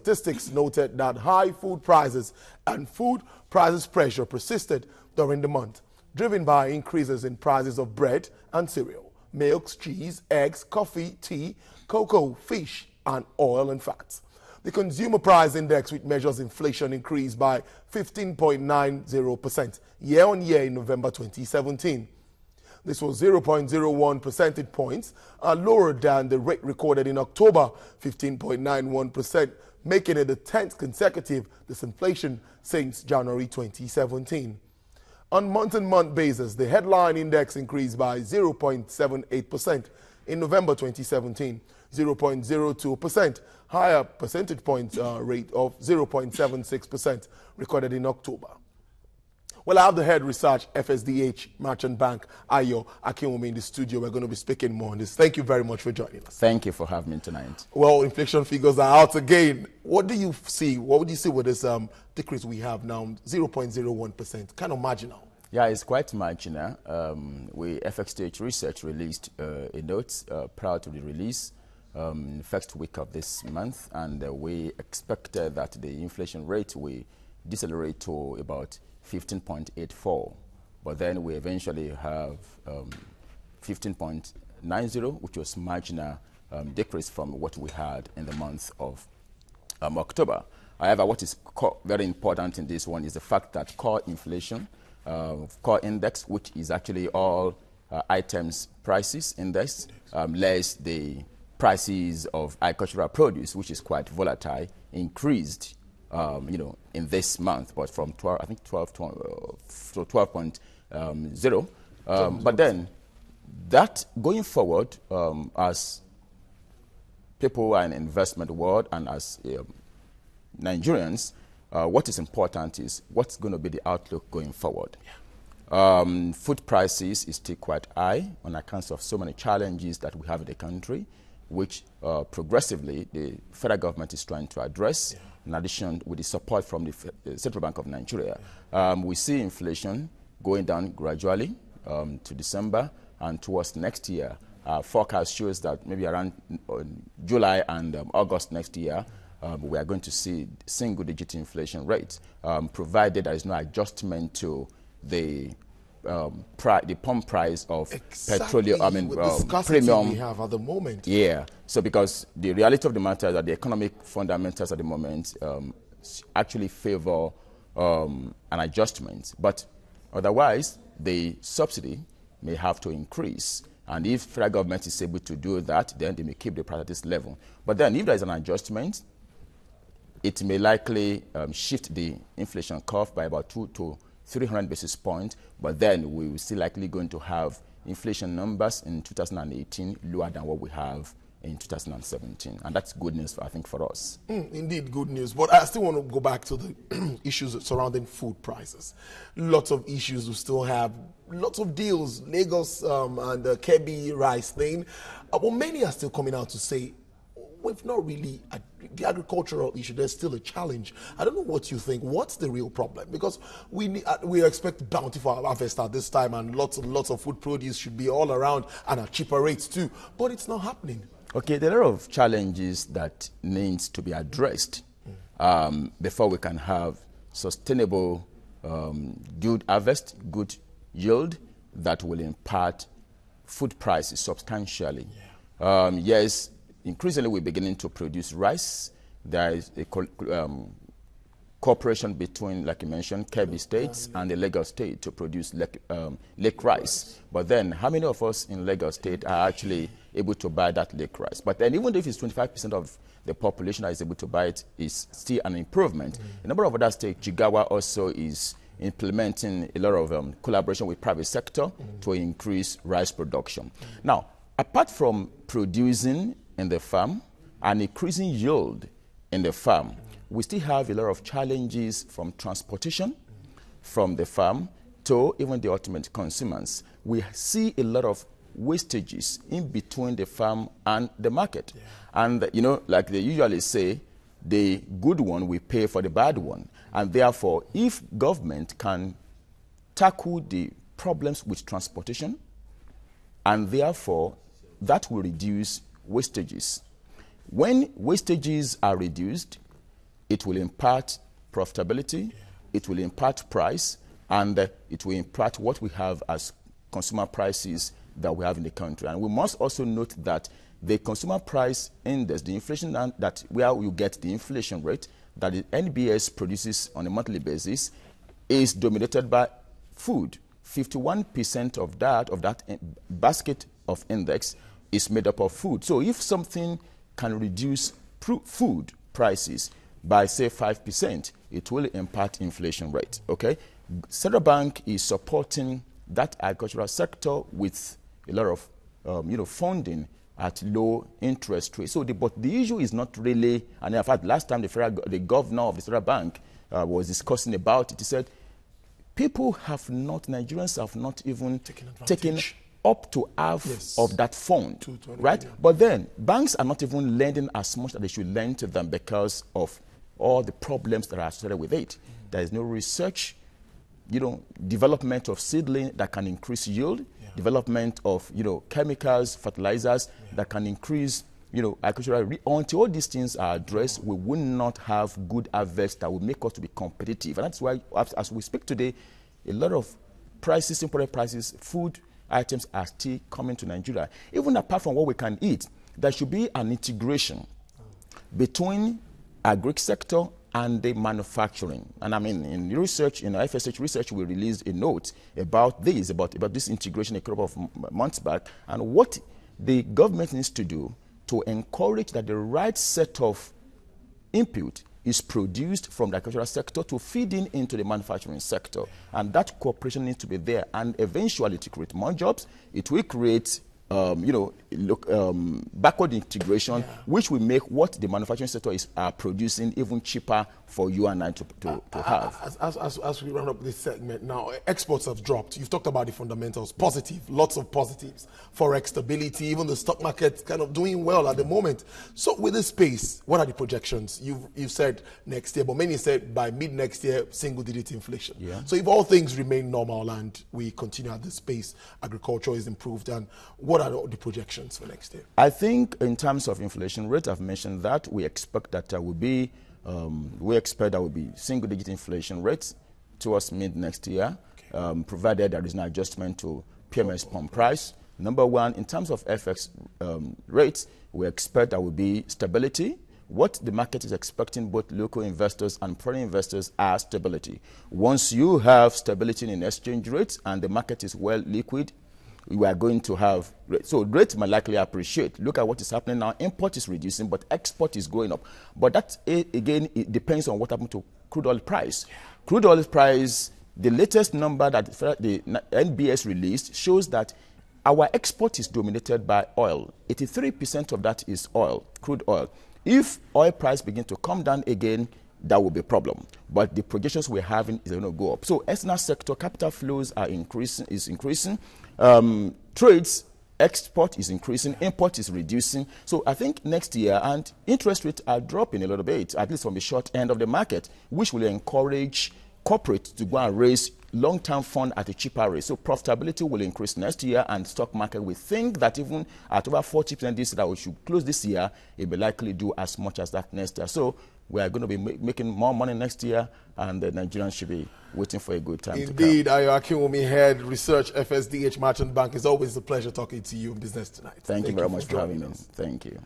statistics noted that high food prices and food prices pressure persisted during the month, driven by increases in prices of bread and cereal, milks, cheese, eggs, coffee, tea, cocoa, fish, and oil and fats. The Consumer Price Index, which measures inflation, increased by 15.90% year-on-year in November 2017. This was 0.01 percentage points lower than the rate recorded in October, 15.91%, making it the 10th consecutive disinflation since January 2017. On month-on-month basis, the headline index increased by 0.78% in November 2017, 0.02%, higher percentage point rate of 0.76% recorded in October. Well, I have the head research FSDH Merchant Bank, Ayo Akinwunmi, in the studio. We're going to be speaking more on this. Thank you very much for joining us. Thank you for having me tonight. Well, inflation figures are out again. What do you see? What would you see with this decrease we have now, 0.01%, kind of marginal? Yeah, it's quite marginal. FXDH Research released a note prior to the release, first week of this month, and we expected that the inflation rate will decelerate to about 15.84, but then we eventually have 15.90, which was marginal decrease from what we had in the month of October. However, what is very important in this one is the fact that core inflation, core index, which is actually all items prices index, less the prices of agricultural produce, which is quite volatile, increased in this month, but from 12, I think 12 to 12.0. But then that going forward, as people are in the investment world and as Nigerians, what is important is what's going to be the outlook going forward. Yeah. Food prices is still quite high on account of so many challenges that we have in the country, which progressively the federal government is trying to address. Yeah. In addition, with the support from the Central Bank of Nigeria, we see inflation going down gradually to December, and towards next year, forecast shows that maybe around July and August next year, we are going to see single-digit inflation rates, provided there is no adjustment to the pump price of petroleum, premium we have at the moment. Yeah. So because the reality of the matter is that the economic fundamentals at the moment actually favor an adjustment. But otherwise, the subsidy may have to increase. And if federal government is able to do that, then they may keep the price at this level. But then if there is an adjustment, it may likely shift the inflation curve by about 200 to 300 basis points, but then we will still likely going to have inflation numbers in 2018 lower than what we have in 2017. And that's good news, I think, for us. Indeed, good news. But I still want to go back to the issues surrounding food prices. Lots of issues we still have. Lots of deals, Lagos and the Kebbi rice thing. But many are still coming out to say, we've not really, the agricultural issue, there's still a challenge. I don't know what you think. What's the real problem? Because we expect bountiful harvest at this time, and lots of food produce should be all around and at cheaper rates too. But it's not happening. Okay, there are a lot of challenges that needs to be addressed before we can have sustainable, good harvest, good yield that will impact food prices substantially. Yeah. Yes. Increasingly, we're beginning to produce rice. There is a cooperation between, like you mentioned, Kebbi states and the Lagos state to produce lake rice. But then, how many of us in Lagos state are actually able to buy that lake rice? But then, even if it's 25% of the population that is able to buy it, is still an improvement. A number of other states, Jigawa also is implementing a lot of collaboration with private sector to increase rice production. Now, apart from producing in the farm and increasing yield in the farm, we still have a lot of challenges from transportation from the farm to even the ultimate consumers. We see a lot of wastages in between the farm and the market. Yeah. And, like they usually say, the good one will pay for the bad one. And therefore, if government can tackle the problems with transportation, and therefore that will reduce wastages. When wastages are reduced, it will impact profitability, it will impact price, and it will impact what we have as consumer prices that we have in the country. And we must also note that the consumer price index, the inflation that where you get the inflation rate that the NBS produces on a monthly basis, is dominated by food. 51% of that basket of index is made up of food. So if something can reduce food prices by say 5%, it will impact inflation rate. Okay, Central Bank is supporting that agricultural sector with a lot of funding at low interest rates. So, but the issue is not really, and in fact, last time the governor of the Central Bank was discussing about it, he said, Nigerians have not even taken up to half of that fund, right? Million. But then, banks are not even lending as much as they should lend to them because of all the problems that are associated with it. There is no research, development of seedling that can increase yield, development of, chemicals, fertilizers that can increase, agricultural. Until all these things are addressed, we will not have good harvests that will make us to be competitive. And that's why, as we speak today, a lot of prices, imported prices, food items are still coming to Nigeria. Even apart from what we can eat, there should be an integration between agri sector and the manufacturing. And I mean, in research, in FSH research, we released a note about this, about this integration a couple of months back, and what the government needs to do to encourage that the right set of input is produced from the agricultural sector to feed into the manufacturing sector. And that cooperation needs to be there. And eventually to create more jobs, it will create backward integration, which will make what the manufacturing sector is producing even cheaper for you and I to have. As we round up this segment now, exports have dropped. You've talked about the fundamentals, positive, lots of positives. Forex stability, even the stock market kind of doing well at the moment. So with this space, what are the projections? You've said next year, but many said by mid next year, single-digit inflation. Yeah. So if all things remain normal and we continue at this pace, agriculture is improved, and what are the projections for next year? I think in terms of inflation rate, I've mentioned that we expect that there will be single-digit inflation rates towards mid next year, provided there is an adjustment to PMS pump price. Number one, in terms of FX rates, we expect there will be stability. What the market is expecting, both local investors and foreign investors, are stability. Once you have stability in exchange rates and the market is well liquid, we are going to have so rates might likely appreciate. Look at what is happening now. Import is reducing, but export is going up. But that again, it depends on what happened to crude oil price. Crude oil price, the latest number that the NBS released shows that our export is dominated by oil. 83% of that is oil, crude oil. If oil price begin to come down again, that will be a problem. But the projections we're having is going to go up. So external sector capital flows are increasing. Trades, export is increasing, import is reducing. So I think next year, and interest rates are dropping a little bit, at least from the short end of the market, which will encourage corporates to go and raise long-term fund at a cheaper rate. So profitability will increase next year, and stock market, we think that even at over 40% this year, that we should close this year, it will likely do as much as that next year. So we are going to be making more money next year, and the Nigerians should be waiting for a good time to come. Indeed, Ayo Akinwunmi, Head Research, FSDH Merchant Bank. It's always a pleasure talking to you in business tonight. Thank you very much for having me. Thank you.